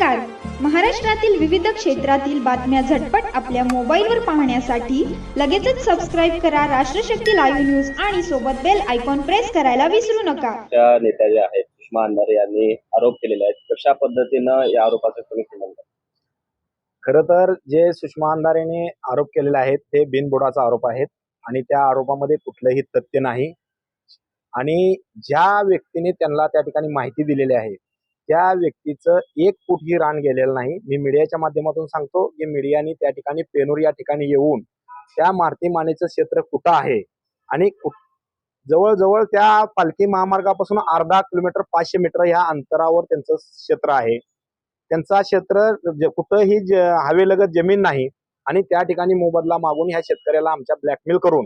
नमस्कार. महाराष्ट्रातील विविध क्षेत्रातील बातम्या झटपट आपल्या मोबाईलवर पाहण्यासाठी लगेचच सबस्क्राईब करा राष्ट्रशक्ती लाईव्ह न्यूज आणि सोबत बेल आयकॉन प्रेस करायला विसरू नका. त्या नेत्या ज्या आहेत सुषमा अंधारे यांनी आरोप केलेले आहेत, कशा पद्धतीनं या आरोपाचं तुम्ही खंडन करता? खरं तर जे सुषमा अंधारेने आरोप केलेले आहेत ते बिनबुडाचा आरोप आहेत आणि त्या आरोपामध्ये कुठलंही तथ्य नाही. आणि ज्या व्यक्तीने त्यांना त्या ठिकाणी माहिती दिलेली आहे त्या व्यक्तीचं एक फूटही रान गेलेलं नाही. मी मीडियाच्या माध्यमातून सांगतो की मीडियाने त्या ठिकाणी पेनूर या ठिकाणी येऊन त्या मारुती मानेचं क्षेत्र कुठं आहे आणि जवळजवळ त्या पालखी महामार्गापासून अर्धा किलोमीटर 500 मीटर ह्या अंतरावर त्यांचं क्षेत्र आहे. त्यांचा क्षेत्र कुठंही हवेलगत जमीन नाही आणि त्या ठिकाणी मोबदला मागून ह्या शेतकऱ्याला आमच्या ब्लॅकमेल करून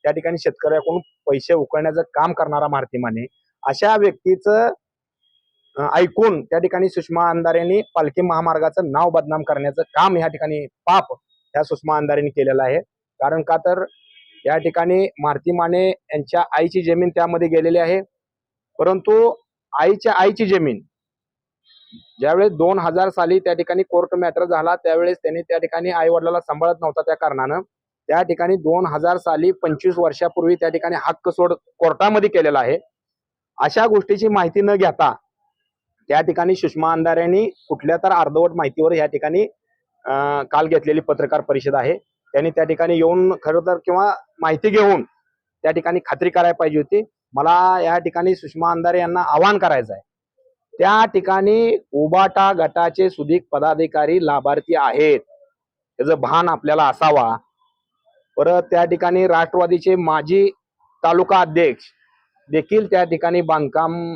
त्या ठिकाणी शेतकऱ्याकडून पैसे उकळण्याचं काम करणारा मारुती माने अशा व्यक्तीचं ऐकून त्या ठिकाणी सुषमा अंधारेंनी पालखी महामार्गाचं नाव बदनाम करण्याचं काम या ठिकाणी पाप ह्या सुषमा अंधारेंनी केलेलं आहे. कारण का तर या ठिकाणी मारुती माने यांच्या आईची जमीन त्यामध्ये गेलेली आहे, परंतु आईच्या आईची जमीन ज्यावेळेस 2000 साली त्या ठिकाणी कोर्ट मॅटर झाला त्यावेळेस त्यांनी त्या ठिकाणी आई वडिलाला सांभाळत नव्हता, त्या कारणानं त्या ठिकाणी 2000 साली 25 वर्षापूर्वी त्या ठिकाणी हक्क सोड कोर्टामध्ये केलेला आहे. अशा गोष्टीची माहिती न घेता त्या ठिकाणी सुषमा अंधारेंनी कुठल्या तर अर्धवट माहितीवर या ठिकाणी काल घेतलेली पत्रकार परिषद आहे. त्यांनी त्या ठिकाणी येऊन खरं तर किंवा माहिती घेऊन त्या ठिकाणी खात्री करायला पाहिजे होती. मला या ठिकाणी सुषमा अंधारे यांना आवाहन करायचं आहे, त्या ठिकाणी उबाटा गटाचे सुदीक पदाधिकारी लाभार्थी आहेत, त्याचं भान आपल्याला असावा. परत त्या ठिकाणी राष्ट्रवादीचे माजी तालुका अध्यक्ष देखील त्या ठिकाणी बांधकाम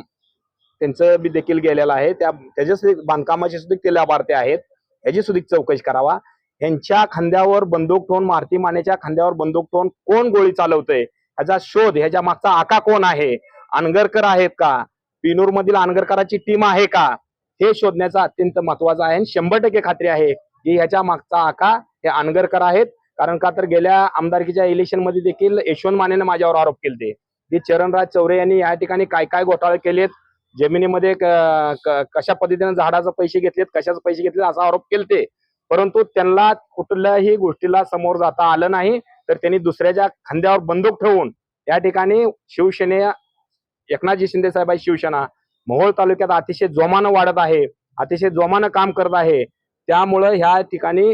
त्यांचं बी देखील गेलेलं आहे, त्याच्या बांधकामाचे सुद्धा ते लाभार्थी आहेत, याची सुद्धा चौकशी करावा. यांच्या खांद्यावर बंदूक ठेवून मारुती मानेच्या खांद्यावर बंदूक ठेवून कोण गोळी चालवतंय ह्याचा शोध, ह्याच्या मागचा आका कोण आहे, अनगरकर आहेत का, पिनूर मधील अनगरकराची टीम आहे का, हे शोधण्याचा अत्यंत महत्वाचं आहे. 100% खात्री आहे की ह्याच्या मागचा आका हे अनगरकर आहेत. कारण का तर गेल्या आमदारकीच्या इलेक्शन मध्ये देखील यशवंत मानेने माझ्यावर आरोप केले की चरणराज चौरे यांनी या ठिकाणी काय काय घोटाळे केलेत, जमिनीमध्ये कशा पद्धतीने झाडाचे पैसे घेतलेत, कशाचे पैसे घेतले असा आरोप केलते, परंतु त्यांना कुठल्याही गोष्टीला समोर जाता आलं नाही. तर त्यांनी दुसऱ्याच्या खांद्यावर बंदूक ठेवून या ठिकाणी शिवसेने एकनाथजी शिंदे साहेबांची शिवसेना मोहोळ तालुक्यात अतिशय जोमानं वाढत आहे, अतिशय जोमानं काम करत आहे. त्यामुळं ह्या ठिकाणी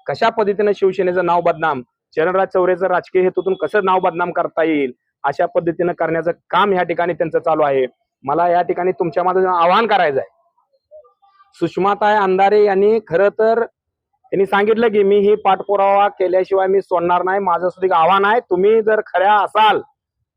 कशा पद्धतीने शिवसेनेचं नाव बदनाम, चरणराज चौरेचं राजकीय हेतूतून कसं नाव बदनाम करता येईल अशा पद्धतीनं करण्याचं काम ह्या ठिकाणी त्यांचं चालू आहे. मला या ठिकाणी तुमच्या माध्यमातून आवाहन करायचं आहे, सुषमाताई अंधारे यांनी खरं तर त्यांनी सांगितलं की मी ही पाठपुरावा केल्याशिवाय मी सोडणार नाही. माझं सुद्धा आव्हान आहे, तुम्ही जर खऱ्या असाल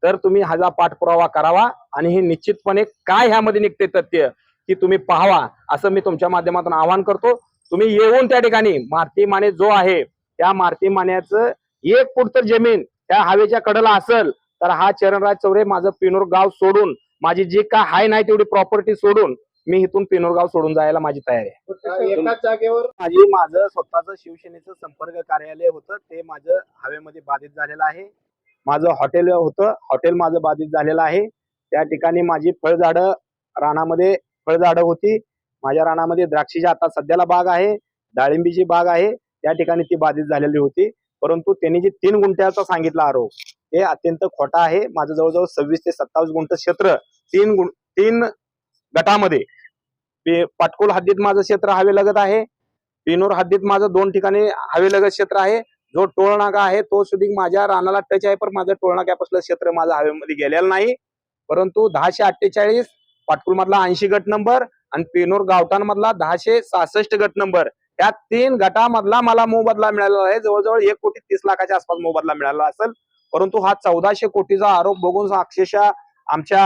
तर तुम्ही हा पाठपुरावा करावा आणि हे निश्चितपणे काय ह्यामध्ये निघते तथ्य की तुम्ही पाहावा, असं मी तुमच्या माध्यमातून आवाहन करतो. तुम्ही येऊन त्या ठिकाणी मारुती माने जो आहे त्या मारुती मान्याचं 1 फूट तर जमीन त्या हवेच्या कडेला असेल तर हा चरणराज चौरे माझं पिनूर गाव सोडून, माझी जी काय हाय नाही तेवढी प्रॉपर्टी सोडून मी इथून पिनूर गाव सोडून जायला माझी तयारी आहे. एकाच जागेवर माझं स्वतःचं शिवसेनेचं संपर्क कार्यालय होतं, ते माझं हवेमध्ये बाधित झालेलं आहे. माझं हॉटेल होतं, हॉटेल माझं बाधित झालेलं आहे. त्या ठिकाणी माझी फळझाडं रानामध्ये फळझाडं होती, माझ्या रानामध्ये द्राक्षीची आता सध्याला बाग आहे, डाळिंबीची बाग आहे, त्या ठिकाणी ती बाधित झालेली होती. परंतु त्यांनी जे 3 गुंठ्याचा सांगितला आरोप हे अत्यंत खोटा आहे. माझं जवळजवळ 26 ते 27 गुंठ क्षेत्र 3 गटामध्ये, पाटकुल हद्दीत माझं क्षेत्र हवेलगत आहे, पिनूर हद्दीत माझं 2 ठिकाणी हवेलगत क्षेत्र आहे. जो टोळ नाका आहे तो सुद्धा माझ्या रानाला टच आहे, पण माझं टोळ नाक्यापासलं क्षेत्र माझं हवेमध्ये गेलेलं नाही. परंतु 1048 पाटकुल मधला 80 गट नंबर आणि पिनूर गावठाण मधला 1066 गट नंबर या 3 गटामधला मला मोबदला मिळालेला आहे. जवळजवळ 1,30,00,000च्या आसपास मोबदला मिळाला असेल. परंतु हा 1400 कोटीचा आरोप बघून अक्षरशः आमच्या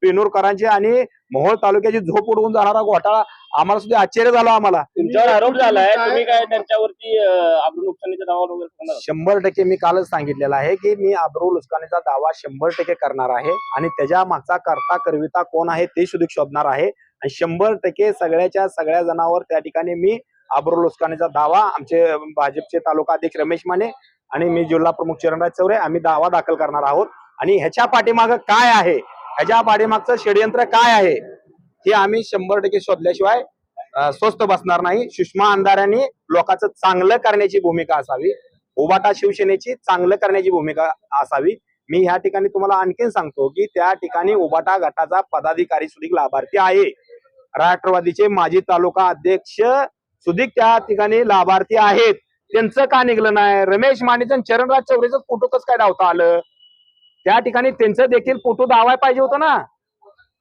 पेनूरकरांची आणि मोहोळ तालुक्याची झोप उडवून जाणारा घोटाळा आम्हाला सुद्धा आश्चर्य झालं. आम्हाला तुमच्यावर आरोप झालाय, तुम्ही काय त्यांच्यावरती अब्रू नुकसानीचा दावा वगैरे? 100% मी कालच सांगितलेलं आहे की मी अब्रू नुकसानीचा दावा 100% करणार आहे आणि त्याच्या मागचा करता करविता कोण आहे ते सुद्धा शोधणार आहे. आणि 100% सगळ्या जणांवर त्या ठिकाणी मी अब्रू नुकसानीचा दावा, आमचे भाजपचे तालुका अध्यक्ष रमेश माने आणि मी जिल्हा प्रमुख चरणराज चौरे आम्ही दावा दाखल करणार आहोत. आणि ह्याच्या पाठीमागं काय आहे, ह्याच्या पाठीमागचं षडयंत्र काय आहे हे आम्ही 100% शोधल्याशिवाय स्वस्त बसणार नाही. सुषमा अंधारेंनी लोकांचं चांगलं करण्याची भूमिका असावी. उबाटा शिवसेनेची चांगलं करण्याची भूमिका असावी. मी ह्या ठिकाणी तुम्हाला आणखीन सांगतो की त्या ठिकाणी उबाटा गटाचा पदाधिकारी सुधीक लाभार्थी आहे. राष्ट्रवादीचे माजी तालुका अध्यक्ष सुधीक त्या ठिकाणी लाभार्थी आहेत. त्यांचं का निघलं नाही? रमेश मानेचं आणि चरणराज चौरेचं फोटो कसं काय धावता आलं? त्या ठिकाणी त्यांचं देखील फोटो दावाय पाहिजे होतं ना.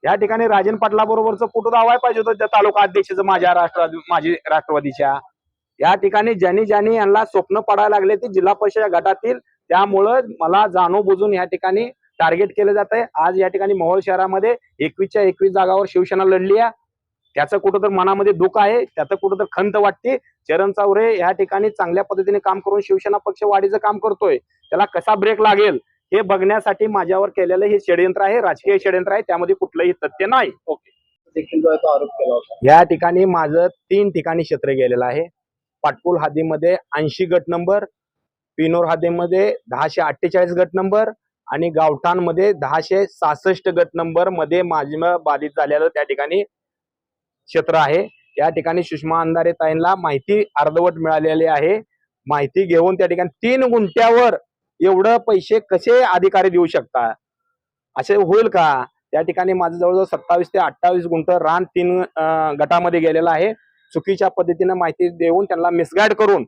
या ठिकाणी राजन पाटला बरोबरचं फोटो दावाय पाहिजे होतं त्या तालुका अध्यक्षाचं माजी राष्ट्रवादीच्या. या ठिकाणी ज्यांनी यांना स्वप्न पडायला लागले ते जिल्हा परिषद गटातील, त्यामुळं मला जाणून बुजून या ठिकाणी टार्गेट केलं जात आहे. आज या ठिकाणी मोहोळ शहरामध्ये 21च्या 21 जागावर शिवसेना लढली आहे. त्याचं कुठं तर मनामध्ये दुःख आहे, त्याचं कुठं तर खंत वाटते. चरण चौरे या ठिकाणी चांगल्या पद्धतीने काम करून शिवसेना पक्ष वाढीचं काम करतोय. त्याला कसा ब्रेक लागेल हे बघण्यासाठी माझ्यावर केलेलं हे षडयंत्र आहे, राजकीय षडयंत्र आहे. त्यामध्ये कुठलंही तथ्य नाही. ओके. देखील जो आहे तो आरोप केला होता. या ठिकाणी माझं 3 ठिकाणी क्षेत्र गेलेलं आहे. पाटपूल हद्दीमध्ये 80 गट नंबर, पिनोर हद्दीमध्ये 1048 गट नंबर आणि गावठाणमध्ये 1066 गट नंबर मध्ये माझं बाधित झालेलं त्या ठिकाणी क्षेत्र आहे. या ठिकाणी सुषमा अंधारे ताईंना माहिती अर्धवट मिळालेली आहे. माहिती घेऊन त्या ठिकाणी 3 गुंठ्यावर एवढं पैसे कसे अधिकारी देऊ शकतात? असे होईल का? त्या ठिकाणी माझं जवळजवळ 27 ते 28 गुंठ रान 3 गटामध्ये गेलेलं आहे. चुकीच्या पद्धतीने माहिती देऊन त्यांना मिसगाईड करून,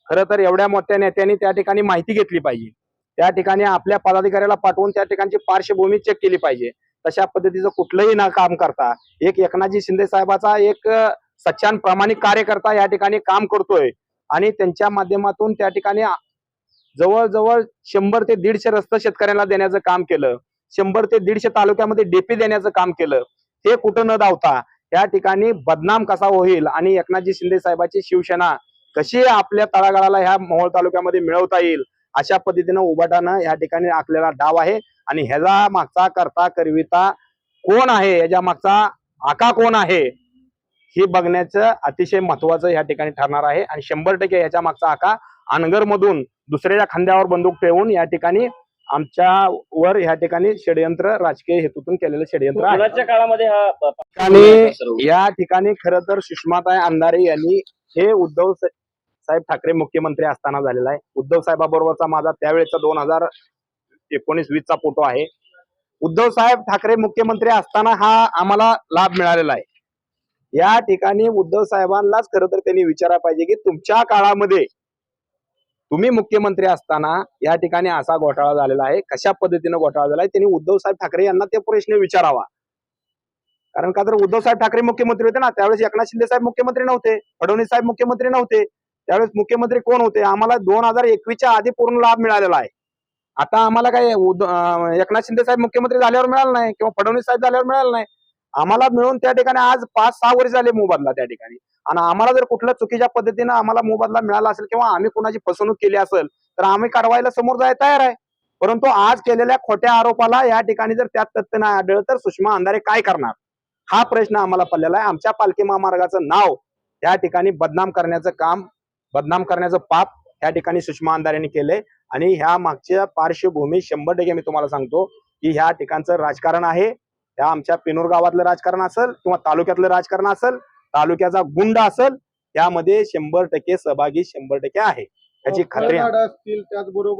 खरं तर एवढ्या मोठ्या नेत्यांनी त्या ठिकाणी माहिती घेतली पाहिजे. त्या ठिकाणी आपल्या पदाधिकाऱ्याला पाठवून त्या ठिकाणची पार्श्वभूमी चेक केली पाहिजे. तशा पद्धतीचं कुठलंही न काम करता एकनाथजी शिंदे साहेबाचा एक सच्चान प्रामाणिक कार्यकर्ता या ठिकाणी काम करतोय आणि त्यांच्या माध्यमातून त्या ठिकाणी जवळजवळ 100 ते 150 रस्ते शेतकऱ्यांना देण्याचं काम केलं. 100 ते 150 तालुक्यामध्ये डीपी देण्याचं काम केलं. हे कुठं न धावता त्या ठिकाणी बदनाम कसा होईल आणि एकनाथजी शिंदे साहेबांची शिवसेना कशी आपल्या तळागाळाला ह्या मोहोळ तालुक्यामध्ये मिळवता येईल अशा पद्धतीनं उबाटानं या ठिकाणी आखलेला डाव आहे. आणि ह्याचा मागचा करता करविता कोण आहे, याच्या मागचा आका कोण आहे हे बघण्याचं अतिशय महत्वाचं या ठिकाणी ठरणार आहे. आणि 100% याच्या मागचा आका अनगर मधून दुसऱ्याच्या खांद्यावर बंदूक ठेवून या ठिकाणी आमच्यावर या ठिकाणी षडयंत्र राजकीय हेतूतून केलेलं षडयंत्र आहे. कोणाच्या काळामध्ये हा आणि या ठिकाणी खरं तर सुषमाताई अंधारे यांनी हे उद्धव साहेब ठाकरे मुख्यमंत्री असताना झालेला आहे. उद्धव साहेबाबरोबरचा माझा त्यावेळेचा 2019-20चा फोटो आहे. उद्धव साहेब ठाकरे मुख्यमंत्री असताना हा आम्हाला लाभ मिळालेला आहे. या ठिकाणी उद्धव साहेबांनाच खरं तर त्यांनी विचारायला पाहिजे की तुमच्या काळामध्ये तुम्ही मुख्यमंत्री असताना या ठिकाणी असा घोटाळा झालेला आहे, कशा पद्धतीने घोटाळा झालाय, त्यांनी उद्धव साहेब ठाकरे यांना ते प्रश्न विचारावा. कारण का तर उद्धव साहेब ठाकरे मुख्यमंत्री होते ना, त्यावेळेस एकनाथ शिंदे साहेब मुख्यमंत्री नव्हते, फडणवीस साहेब मुख्यमंत्री नव्हते. त्यावेळेस मुख्यमंत्री कोण होते? आम्हाला 2021च्या आधी पूर्ण लाभ मिळालेला आहे. आता आम्हाला काय एकनाथ शिंदे साहेब मुख्यमंत्री झाल्यावर मिळालं नाही किंवा फडणवीस साहेब झाल्यावर मिळालं नाही. आम्हाला मिळून त्या ठिकाणी आज 5-6 वर्ष झाले मोबदला त्या ठिकाणी. आणि आम्हाला जर कुठल्या चुकीच्या पद्धतीनं आम्हाला मोबदला मिळाला असेल किंवा आम्ही कुणाची फसवणूक केली असेल तर आम्ही कारवाईला समोर जायला तयार आहे. परंतु आज केलेल्या खोट्या आरोपाला या ठिकाणी जर त्यात तथ्य नाही आढळलं तर सुषमा अंधारे काय करणार हा प्रश्न आम्हाला पडलेला आहे. आमच्या पालखी महामार्गाचं नाव या ठिकाणी बदनाम करण्याचं पाप या ठिकाणी सुषमा अंधारेंनी केलंय. आणि ह्या मागच्या पार्श्वभूमी 100% मी तुम्हाला सांगतो की ह्या ठिकाणचं राजकारण आहे. त्या आमच्या पिनोर गावातलं राजकारण असेल किंवा तालुक्यातलं राजकारण असेल, तालुक्याचा गुंड असेल, त्यामध्ये 100% सहभागी 100% आहे याची खात्री आहे. असतील त्याचबरोबर